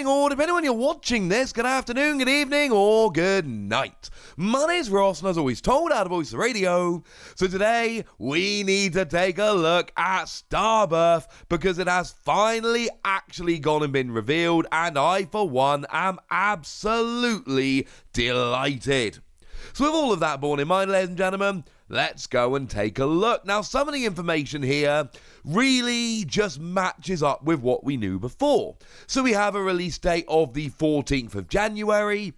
morning, or depending on when you're watching this, good afternoon, good evening, or good night. My name's Ross, and as always told out of Voice of Radio. So today, we need to take a look at Starbirth, because it has finally actually gone and been revealed, and I, for one, am absolutely delighted. So with all of that borne in mind, ladies and gentlemen, let's go and take a look. Now, some of the information here really just matches up with what we knew before. So we have a release date of the 14th of January,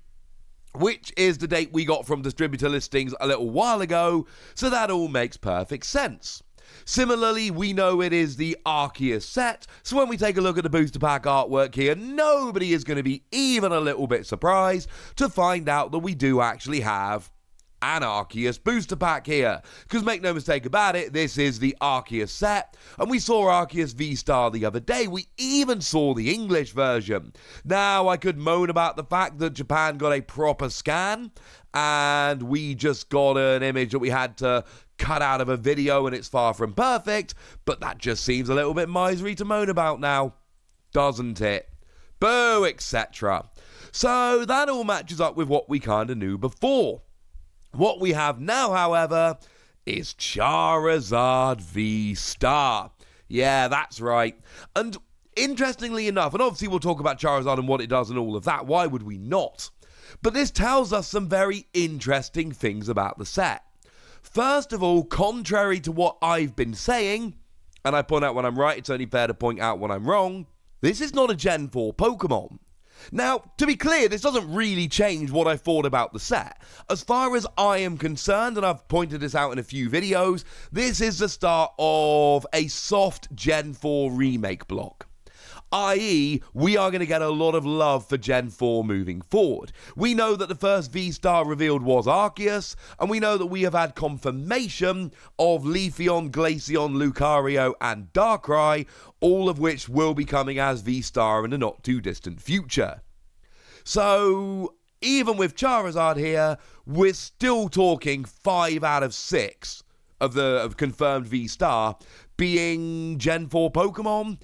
which is the date we got from distributor listings a little while ago, so that all makes perfect sense. Similarly, we know it is the Arceus set, so when we take a look at the booster pack artwork here, nobody is going to be even a little bit surprised to find out that we do actually have an Arceus booster pack here. Because make no mistake about it, this is the Arceus set, and we saw Arceus VSTAR the other day. We even saw the English version. Now, I could moan about the fact that Japan got a proper scan, and we just got an image that we had to cut out of a video, and it's far from perfect, but that just seems a little bit misery to moan about now, doesn't it? Boo, etc. So that all matches up with what we kind of knew before. What we have now, however, is Charizard VSTAR. Yeah, that's right. And interestingly enough, and obviously we'll talk about Charizard and what it does and all of that, why would we not? But this tells us some very interesting things about the set. First of all, contrary to what I've been saying, and I point out when I'm right, it's only fair to point out when I'm wrong, this is not a Gen 4 Pokémon. Now, to be clear, this doesn't really change what I thought about the set. As far as I am concerned, and I've pointed this out in a few videos, this is the start of a soft Gen 4 remake block. I.e., we are going to get a lot of love for Gen 4 moving forward. We know that the first V-Star revealed was Arceus, and we know that we have had confirmation of Leafeon, Glaceon, Lucario, and Darkrai, all of which will be coming as V-Star in the not-too-distant future. So, even with Charizard here, we're still talking 5 out of 6 of confirmed V-Star being Gen 4 Pokemon.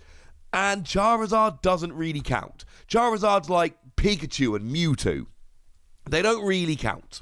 And Charizard doesn't really count. Charizard's like Pikachu and Mewtwo. They don't really count.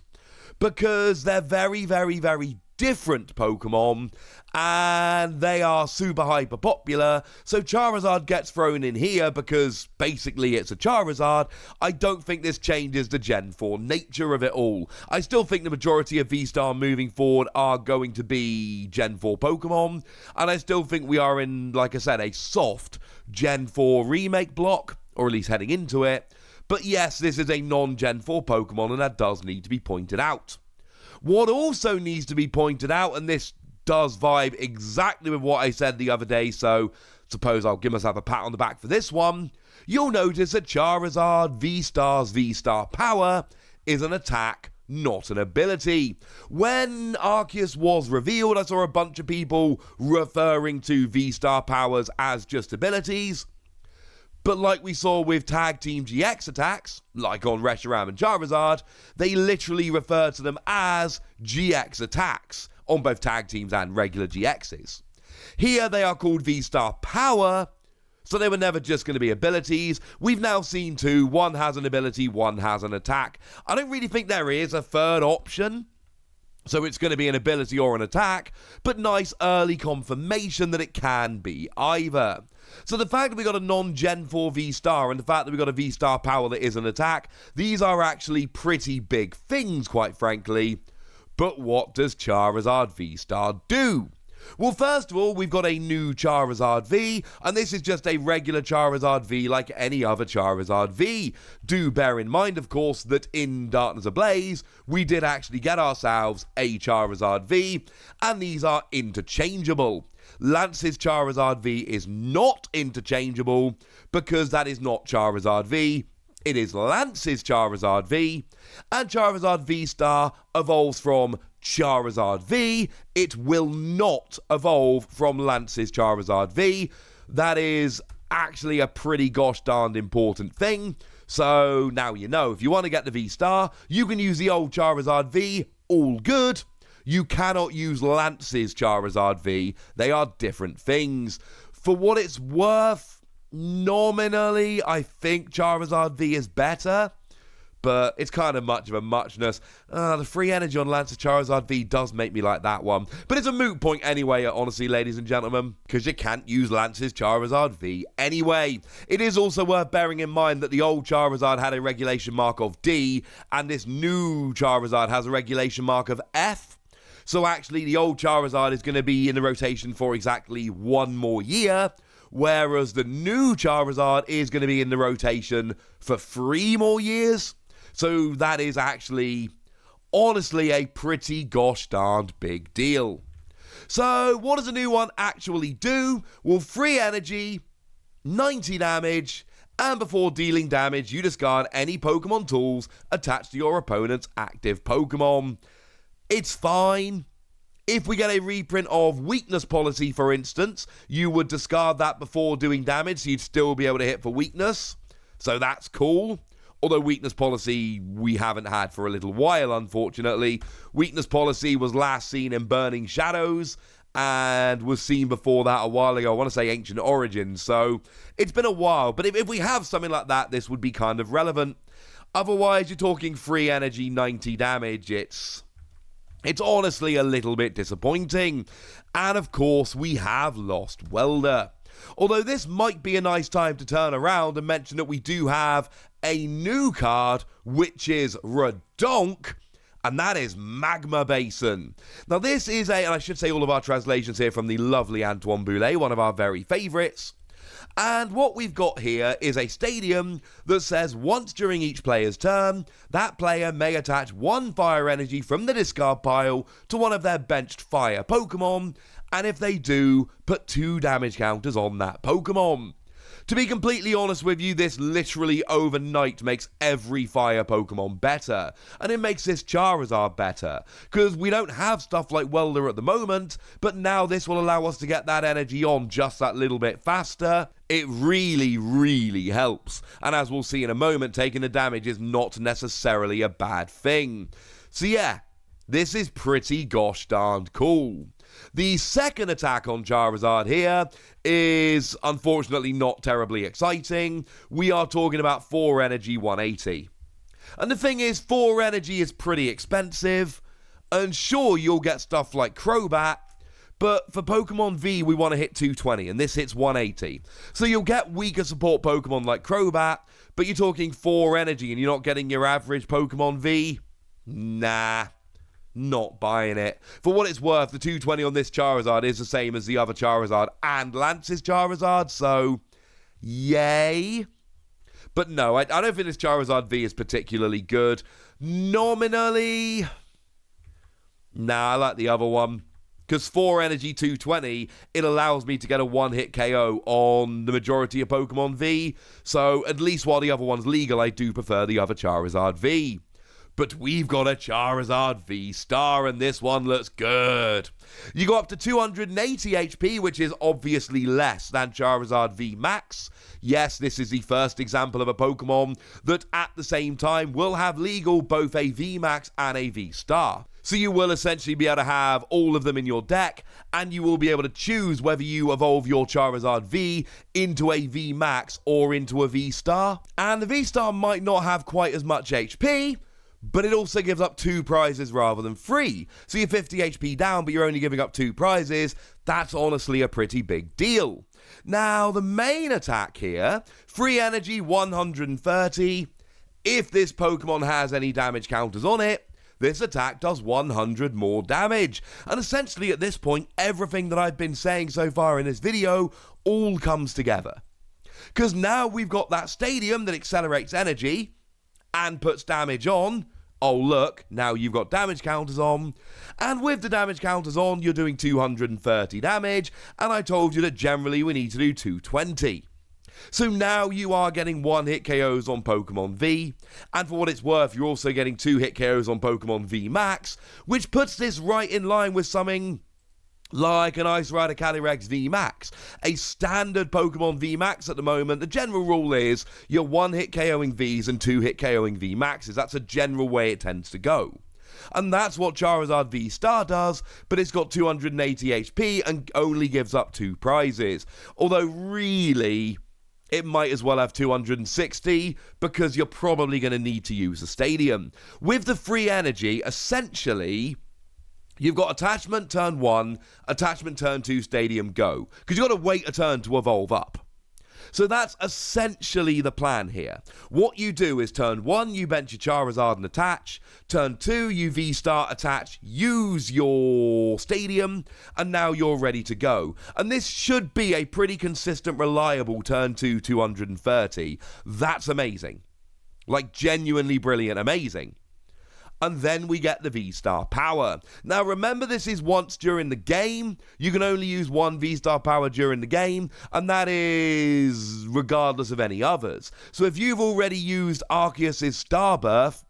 Because they're very, very, very different Pokemon. And they are super hyper popular. So Charizard gets thrown in here because basically it's a Charizard. I don't think this changes the Gen 4 nature of it all. I still think the majority of V-Star moving forward are going to be Gen 4 Pokemon. And I still think we are in, like I said, a soft Gen 4 remake block, or at least heading into it. But yes, this is a non-Gen 4 Pokemon, and that does need to be pointed out. What also needs to be pointed out, and this does vibe exactly with what I said the other day, so suppose I'll give myself a pat on the back for this one, you'll notice that Charizard VSTAR's V-Star power is an attack, not an ability. When Arceus was revealed, I saw a bunch of people referring to V-Star powers as just abilities. But like we saw with Tag Team GX attacks, like on Reshiram and Charizard, they literally refer to them as GX attacks on both Tag Teams and regular GXs. Here they are called V-Star Power, so they were never just going to be abilities. We've now seen 2. One has an ability, one has an attack. I don't really think there is a third option. So it's going to be an ability or an attack, but nice early confirmation that it can be either. So the fact that we got a non-Gen 4 V-Star and the fact that we got a V-Star power that is an attack, these are actually pretty big things, quite frankly. But what does Charizard V-Star do? Well, first of all, we've got a new Charizard V, and this is just a regular Charizard V like any other Charizard V. Do bear in mind, of course, that in Darkness Ablaze, we did actually get ourselves a Charizard V, and these are interchangeable. Lance's Charizard V is not interchangeable, because that is not Charizard V. It is Lance's Charizard V, and Charizard V-Star evolves from Charizard V. It will not evolve from Lance's Charizard V. That is actually a pretty gosh darned important thing. So now you know, if you want to get the V-Star, you can use the old Charizard V, all good. You cannot use Lance's Charizard V. They are different things. For what it's worth, Nominally, I think Charizard V is better, but it's kind of much of a muchness. The free energy on Lance's Charizard V does make me like that one. But it's a moot point anyway, honestly, ladies and gentlemen, because you can't use Lance's Charizard V anyway. It is also worth bearing in mind that the old Charizard had a regulation mark of D, and this new Charizard has a regulation mark of F. So actually, the old Charizard is going to be in the rotation for exactly 1 more year, whereas the new Charizard is going to be in the rotation for 3 more years. So that is actually, honestly, a pretty gosh darned big deal. So what does a new one actually do? Well, free energy, 90 damage, and before dealing damage, you discard any Pokemon tools attached to your opponent's active Pokemon. It's fine. If we get a reprint of Weakness Policy, for instance, you would discard that before doing damage, so you'd still be able to hit for weakness. So that's cool. Although Weakness Policy we haven't had for a little while, unfortunately. Weakness Policy was last seen in Burning Shadows and was seen before that a while ago. I want to say Ancient Origins, so it's been a while. But if we have something like that, this would be kind of relevant. Otherwise, you're talking free energy, 90 damage. It's honestly a little bit disappointing. And of course, we have lost Welder. Although this might be a nice time to turn around and mention that we do have a new card, which is Redonk, and that is Magma Basin. Now this is and I should say all of our translations here from the lovely Antoine Boulet, one of our very favourites. And what we've got here is a stadium that says once during each player's turn, that player may attach 1 fire energy from the discard pile to one of their benched fire Pokemon, and if they do, put 2 damage counters on that Pokemon. To be completely honest with you, this literally overnight makes every fire Pokemon better, and it makes this Charizard better, because we don't have stuff like Welder at the moment, but now this will allow us to get that energy on just that little bit faster. It really, really helps, and as we'll see in a moment, taking the damage is not necessarily a bad thing. So yeah, this is pretty gosh darned cool. The second attack on Charizard here is unfortunately not terribly exciting. We are talking about 4 energy 180. And the thing is, 4 energy is pretty expensive, and sure, you'll get stuff like Crobat, but for Pokemon V, we want to hit 220, and this hits 180. So you'll get weaker support Pokemon like Crobat, but you're talking 4 energy, and you're not getting your average Pokemon V? Nah. Not buying it. For what it's worth, the 220 on this Charizard is the same as the other Charizard and Lance's Charizard, so yay. But no, I don't think this Charizard V is particularly good. Nominally, nah, I like the other one. Because 4 energy 220, it allows me to get a 1-hit KO on the majority of Pokemon V. So at least while the other one's legal, I do prefer the other Charizard V. But we've got a Charizard VSTAR, and this one looks good. You go up to 280 HP, which is obviously less than Charizard V Max. Yes, this is the first example of a Pokemon that at the same time will have legal both a V Max and a VSTAR. So you will essentially be able to have all of them in your deck, and you will be able to choose whether you evolve your Charizard V into a V Max or into a VSTAR. And the VSTAR might not have quite as much HP, but it also gives up 2 prizes rather than 3. So you're 50 HP down, but you're only giving up 2 prizes. That's honestly a pretty big deal. Now, the main attack here, free energy 130. If this Pokemon has any damage counters on it, this attack does 100 more damage. And essentially at this point, everything that I've been saying so far in this video all comes together. Because now we've got that stadium that accelerates energy and puts damage on. Oh look, now you've got damage counters on, and with the damage counters on, you're doing 230 damage, and I told you that generally we need to do 220. So now you are getting 1-hit KOs on Pokemon V, and for what it's worth, you're also getting 2-hit KOs on Pokemon V Max, which puts this right in line with something like an Ice Rider Calyrex V Max. A standard Pokemon V Max at the moment, the general rule is you're 1-hit KOing Vs and 2-hit KOing V Maxes. That's a general way it tends to go. And that's what Charizard VSTAR does, but it's got 280 HP and only gives up 2 prizes. Although really, it might as well have 260 because you're probably going to need to use a stadium. With the free energy, essentially, you've got attachment turn 1, attachment turn 2, stadium go. Because you've got to wait a turn to evolve up. So that's essentially the plan here. What you do is turn 1, you bench your Charizard and attach. Turn 2, you V-Star, attach, use your stadium, and now you're ready to go. And this should be a pretty consistent, reliable turn 2, 230. That's amazing. Like, genuinely brilliant, amazing. And then we get the V-Star power. Now remember, this is once during the game. You can only use one V-Star power during the game, and that is regardless of any others. So if you've already used Arceus' Star Birth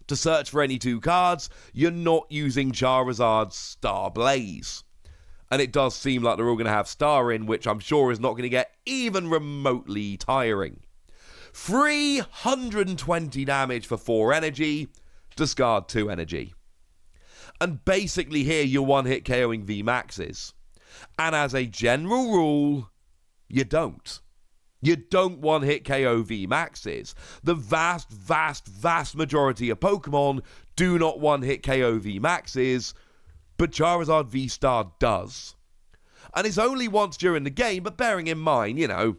to search for any 2 cards, you're not using Charizard's Star Blaze. And it does seem like they're all going to have Star in, which I'm sure is not going to get even remotely tiring. 320 damage for 4 energy. Discard 2 energy. And basically here you're one-hit KOing VMAXs. And as a general rule, you don't. You don't one-hit KO VMAXs. The vast majority of Pokemon do not one-hit KO VMAXs, but Charizard V-Star does. And it's only once during the game, but bearing in mind, you know,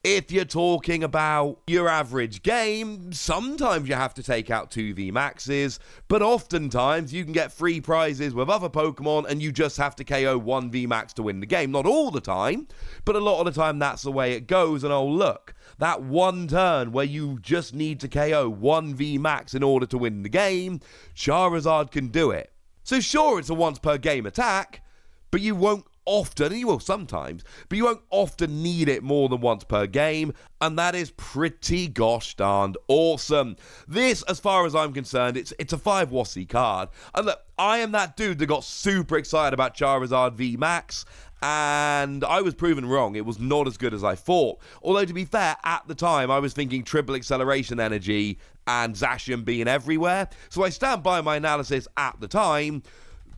if you're talking about your average game, sometimes you have to take out 2 VMAXs, but oftentimes you can get free prizes with other Pokemon and you just have to KO 1 VMAX to win the game. Not all the time, but a lot of the time that's the way it goes. And oh look, that one turn where you just need to KO 1 VMAX in order to win the game, Charizard can do it. So sure, it's a once per game attack, but you won't often, you will sometimes, but you won't often need it more than once per game, and that is pretty gosh darned awesome. This, as far as I'm concerned, it's a 5 WOSSY card. And look, I am that dude that got super excited about Charizard VMAX, and I was proven wrong. It was not as good as I thought. Although, to be fair, at the time, I was thinking triple acceleration energy and Zacian being everywhere, so I stand by my analysis at the time.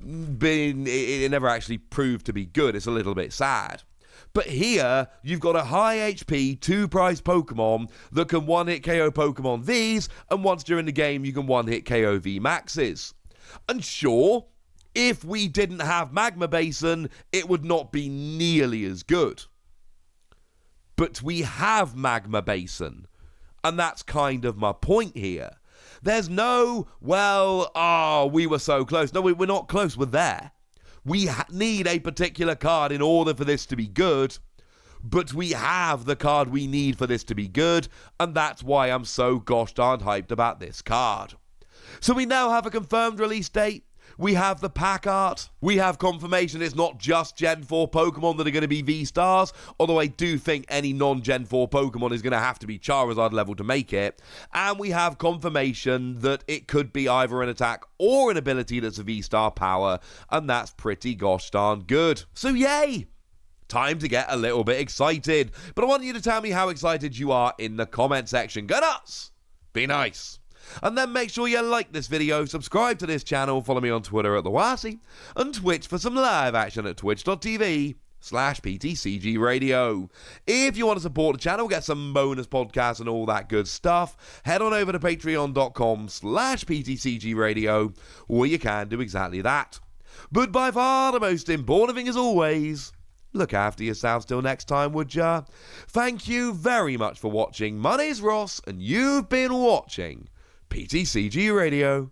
It never actually proved to be good. It's a little bit sad. But here, you've got a high HP, 2-price Pokemon that can one-hit KO Pokemon Vs, and once during the game, you can one-hit KO VMAXs. And sure, if we didn't have Magma Basin, it would not be nearly as good. But we have Magma Basin, and that's kind of my point here. There's no, we were so close. No, we're not close. We're there. We need a particular card in order for this to be good, but we have the card we need for this to be good, and that's why I'm so gosh darn hyped about this card. So we now have a confirmed release date. We have the pack art. We have confirmation it's not just Gen 4 Pokemon that are going to be V-Stars, although I do think any non-Gen 4 Pokemon is going to have to be Charizard level to make it. And we have confirmation that it could be either an attack or an ability that's a V-Star power, and that's pretty gosh darn good. So yay! Time to get a little bit excited. But I want you to tell me how excited you are in the comment section. Go nuts! Be nice! And then make sure you like this video, subscribe to this channel, follow me on Twitter at TheWossy, and Twitch for some live action at twitch.tv/PTCG Radio. If you want to support the channel, get some bonus podcasts and all that good stuff, head on over to patreon.com/PTCG Radio, where you can do exactly that. But by far the most important thing, as always, look after yourselves till next time, would ya? Thank you very much for watching. My name's Ross, and you've been watching PTCG Radio.